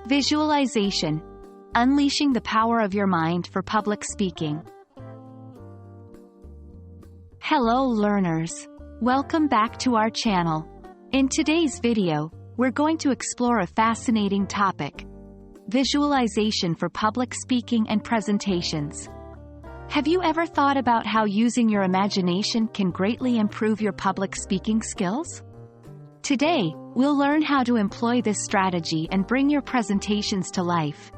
Visualization. Unleashing the power of your mind for public speaking. Hello learners. Welcome back to our channel. In today's video, we're going to explore a fascinating topic: visualization for public speaking and presentations. Have you ever thought about how using your imagination can greatly improve your public speaking skills? Today, we'll learn how to employ this strategy and bring your presentations to life.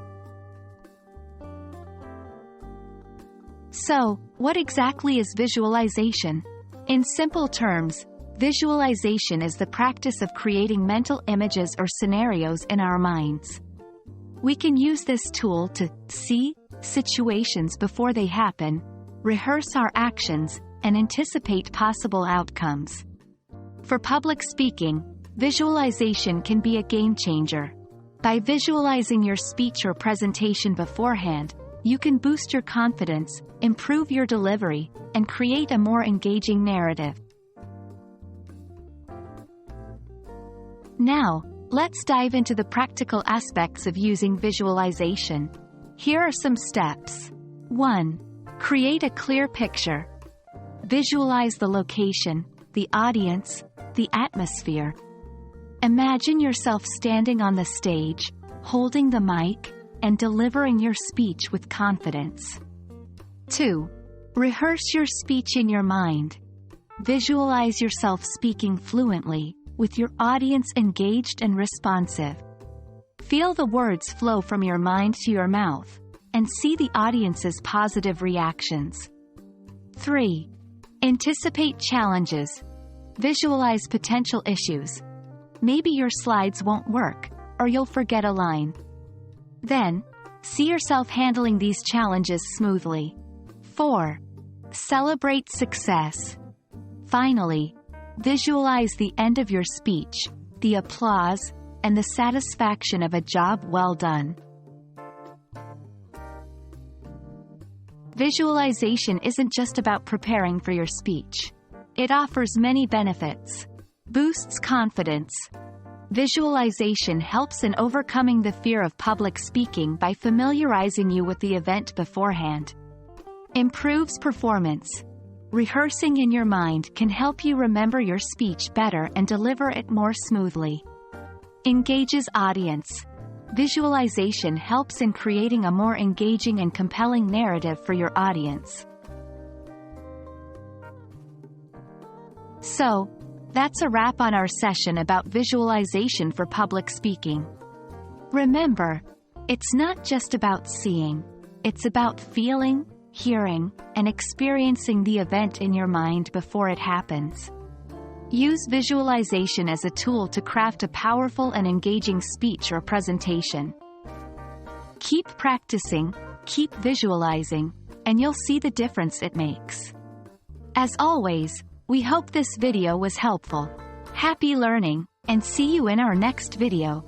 So, what exactly is visualization? In simple terms, visualization is the practice of creating mental images or scenarios in our minds. We can use this tool to see situations before they happen, rehearse our actions, and anticipate possible outcomes. For public speaking, visualization can be a game changer. By visualizing your speech or presentation beforehand, you can boost your confidence, improve your delivery, and create a more engaging narrative. Now, let's dive into the practical aspects of using visualization. Here are some steps. 1. Create a clear picture. Visualize the location, the audience, the atmosphere. Imagine yourself standing on the stage, holding the mic, and delivering your speech with confidence. 2. Rehearse your speech in your mind. Visualize yourself speaking fluently, with your audience engaged and responsive. Feel the words flow from your mind to your mouth, and see the audience's positive reactions. 3. Anticipate challenges. Visualize potential issues. Maybe your slides won't work, or you'll forget a line. Then, see yourself handling these challenges smoothly. 4. Celebrate success. Finally, visualize the end of your speech, the applause, and the satisfaction of a job well done. Visualization isn't just about preparing for your speech. It offers many benefits. Boosts confidence. Visualization helps in overcoming the fear of public speaking by familiarizing you with the event beforehand. Improves performance. Rehearsing in your mind can help you remember your speech better and deliver it more smoothly. Engages audience. Visualization helps in creating a more engaging and compelling narrative for your audience. So, that's a wrap on our session about visualization for public speaking. Remember, it's not just about seeing, it's about feeling, hearing, and experiencing the event in your mind before it happens. Use visualization as a tool to craft a powerful and engaging speech or presentation. Keep practicing, keep visualizing, and you'll see the difference it makes. As always, we hope this video was helpful. Happy learning, and see you in our next video.